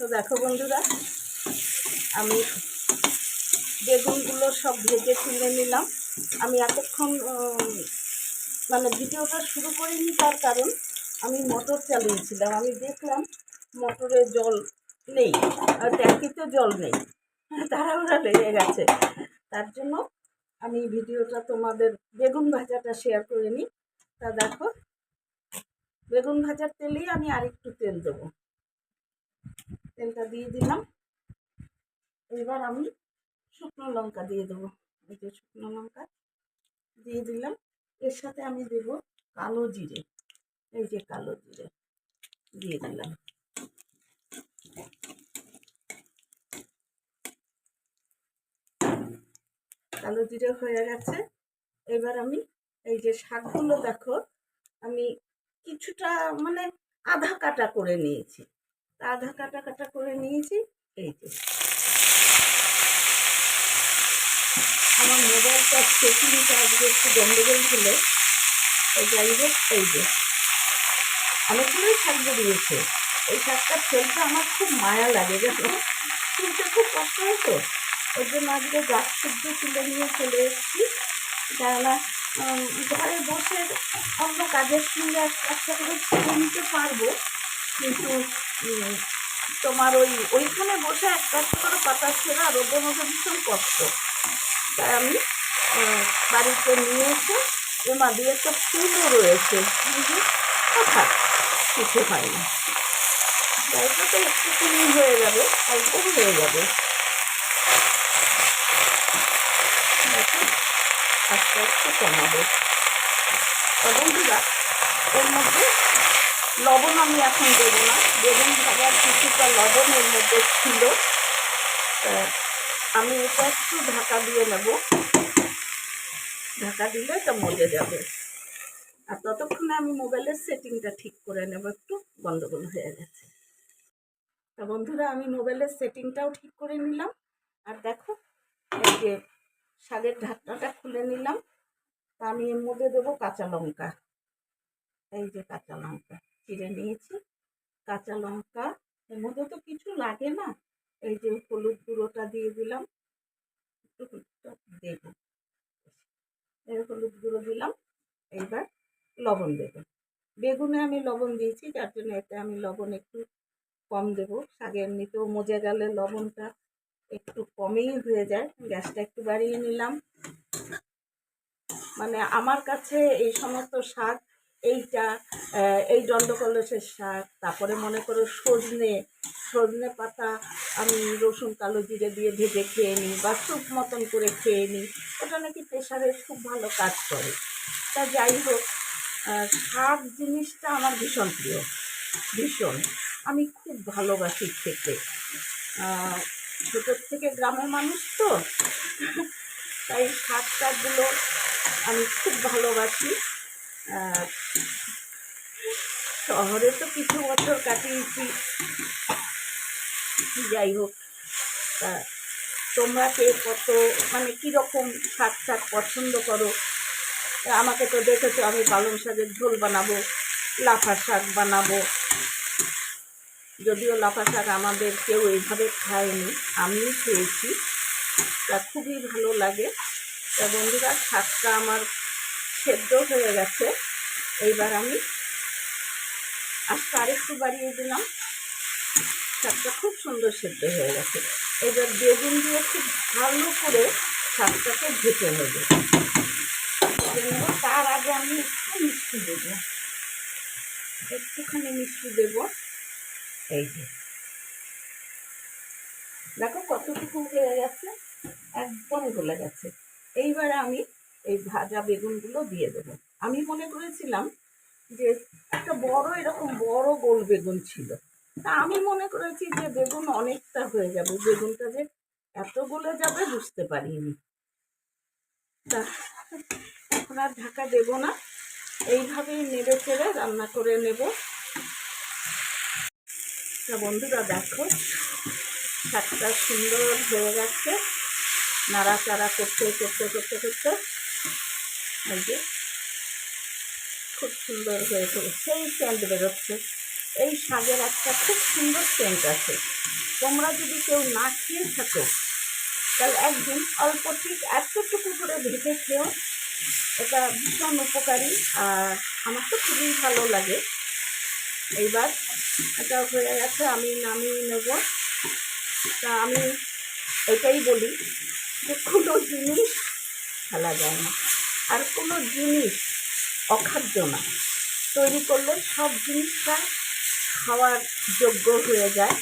তো দেখো বন্ধুরা, আমি বেগুনগুলো সব ভেজে তুলে নিলাম। আমি এতক্ষণ মানে ভিডিওটা শুরু করিনি, তার কারণ আমি মোটর চালিয়েছিলাম। আমি দেখলাম মোটরে জল নেই, ট্যাঙ্কিতে জল নেই, তাড়াহুড়া লেগে গেছে। তার জন্য আমি ভিডিওটা তোমাদের বেগুন ভাজাটা শেয়ার করে নিই। তা দেখো, বেগুন ভাজার তেলেই আমি আরেকটু তেল দেবো। তেলটা দিয়ে দিলাম। এবার আমি শুকনো লঙ্কা দিয়ে দেবো। এই যে শুকনো লঙ্কা দিয়ে দিলাম। এর সাথে আমি দেব কালো জিরে। এই যে কালো জিরে দিয়ে দিলাম। কালো জিরে হয়ে গেছে। এবার আমি এই যে শাকগুলো দেখো, আমি কিছুটা মানে আধা কাটা করে নিয়েছি। আধা কাটা করে নিয়েছি। এই যে আমার মোবাইলটা সেটিংটা আজকে একটু গন্ডগোল হলো, যাই হোক। এই যে অনেকগুলোই শাক বেরিয়েছে। এই শাকটা ফেলতে আমার খুব মায়া লাগে, জানো, তুলতে খুব কষ্ট হতো। ওই জন্য আজকে গাছ শুদ্ধ তুলে নিয়ে চলে এসেছি। কেননা ঘরে বসে অন্য কাজের সঙ্গে একটা করে ছেড়ে নিতে পারবো, কিন্তু তোমার ওইখানে বসে একটা করে পাতা ছেঁড়া রোদের মধ্যে ভীষণ কষ্ট। তাই আমি বাড়িতে নিয়ে এসে এমা দিয়ে একটা ফুলও রয়েছে, থাক কিছু হয়নি। এটা তো একটুখানি হয়ে যাবে, অল্প হয়ে যাবে। আস্তে আস্তে কমাবো। বন্ধুরা, এর মধ্যে লবণ আমি এখন দেবো না। বেগুন ভাজার কিছুটা লবণ এর মধ্যে ছিল, আমি এটা একটু ঢাকা দিয়ে নেব। ঢাকা দিলে এটা মজে যাবে। আর ততক্ষণে আমি মোবাইলের সেটিংটা ঠিক করে নেব, একটু গন্ডগোল হয়ে গেছে। তা বন্ধুরা, আমি মোবাইলের সেটিংটাও ঠিক করে নিলাম। আর দেখো, এই যে শাকের ঢাকনাটা খুলে নিলাম। তা আমি এর মধ্যে দেবো কাঁচা লঙ্কা। এই যে কাঁচা লঙ্কা চিড়ে নিয়েছি, কাঁচা লঙ্কা। এর মধ্যে তো কিছু লাগে না। এই যে হলুদ গুঁড়োটা দিয়ে দিলাম, একটু দেবো, এই হলুদ গুঁড়ো দিলাম। এইবার লবণ দেবো। বেগুনে আমি লবণ দিয়েছি, যার জন্য এতে আমি লবণ একটু কম দেবো। শাকে এমনিতেও মজে গেলে লবণটা একটু কমেই হয়ে যায়। গ্যাসটা একটু বাড়িয়ে নিলাম। মানে আমার কাছে এই সমস্ত শাক, এইটা এই দণ্ডকলসের শাক, তারপরে মনে করো সজনে পাতা আমি রসুন কালো জিরে দিয়ে ভেজে খেয়ে নিই, বা স্যুপ মতন করে খেয়ে নিই। ওটা নাকি প্রেশারে খুব ভালো কাজ করে। তা যাই হোক, শাক জিনিসটা আমার ভীষণ প্রিয়, ভীষণ। আমি খুব ভালোবাসি খেতে। ছোটোর থেকে গ্রামের মানুষ তো, তাই শাক টাকগুলো আমি খুব ভালোবাসি। শহরে তো কিছু বছর কাটিয়েছি, যাই হোক। তা তোমরা কে কত মানে কীরকম শাক পছন্দ করো? আমাকে তো দেখেছো, আমি পালং শাকের ঝোল বানাবো, লাফা শাক বানাবো। যদিও লাফা শাক আমাদের কেউ এইভাবে খায়নি, আমিও খেয়েছি। তা খুবই ভালো লাগে। তা বন্ধুরা, শাকটা আমার সেদ্ধ হয়ে গেছে। এইবার আমি আরেকটু বাড়িয়ে দিলাম। শাকটা খুব সুন্দর সেদ্ধ হয়ে গেছে। এবার বেগুন দিয়ে খুব ভালো করে শাকটাকে ভেজে নেব। তার আগে আমি একটু মিষ্টি দেবো, একটুখানি মিষ্টি দেব। এই যে দেখো কতটুকু হয়ে গেছে, একদম গলে গেছে। এইবারে আমি এই ভাজা বেগুনগুলো দিয়ে দেবো। আমি মনে করেছিলাম যে একটা বড় এরকম বড় গোল বেগুন ছিল। তা আমি মনে করেছি যে বেগুন অনেকটা হয়ে যাবে, বেগুনটা যে এত গলে যাবে বুঝতে পারিনি। তা এখন আর ঢাকা দেব না, এইভাবেই নেড়ে চেড়ে রান্না করে নেব। তা বন্ধুরা দেখো, শাকটা সুন্দর হয়ে গেছে। নাড়াচাড়া করতে করতে করতে করতে এই যে খুব সুন্দর হয়েছে, সেই সেন্ট বেরোচ্ছে। এই শাকের একটা খুব সুন্দর সেন্ট আছে। তোমরা যদি কেউ না খেয়ে থাকো তাহলে একদিন অল্প ঠিক এতটুকু করে ভেজে খেও, এটা ভীষণ উপকারী। আর আমার তো খুবই ভালো লাগে। এইবার এটা হয়ে গেছে, আমি নামিয়ে নেব। তা আমি এটাই বলি যে কোনো জিনিস ফেলা যায় না, আর কোনো জিনিস অখাদ্য না। তৈরি করলে সব জিনিসটা খাওয়ার যোগ্য হয়ে যায়।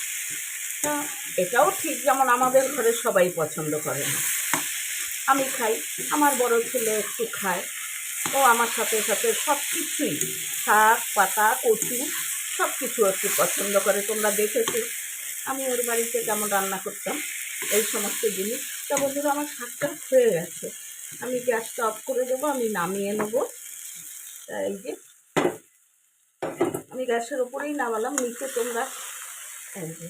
তা এটাও ঠিক, যেমন আমাদের ঘরে সবাই পছন্দ করে না, আমি খাই, আমার বড় ছেলে একটু খায়, ও আমার সাথে সাথে সব কিছুই শাক পাতা কচু সব কিছু একটু পছন্দ করে। তোমরা দেখেছো আমি ওর বাড়িতে কেমন রান্না করতাম এই সমস্ত জিনিস। তা বন্ধুরা, আমার শাকটা হয়ে গেছে, আমি গ্যাসটা অফ করে দেবো, আমি নামিয়ে নেবো। তা এই যে আমি গ্যাসের ওপরেই নামালাম, নিচে তোমরা এই যে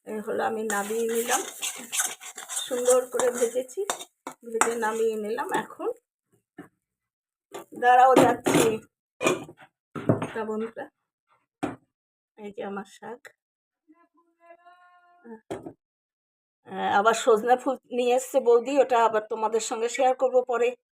এই হলো, আমি নামিয়ে নিলাম, সুন্দর করে ভেজেছি, ভেজে নামিয়ে নিলাম। এখন দাঁড়াও যাচ্ছি। তা বন্ধুরা, এই যে আমার শাক, আবার সজনে ফুল নিয়ে এসছে বৌদি, ওটা আবার তোমাদের সঙ্গে শেয়ার করবো পরে।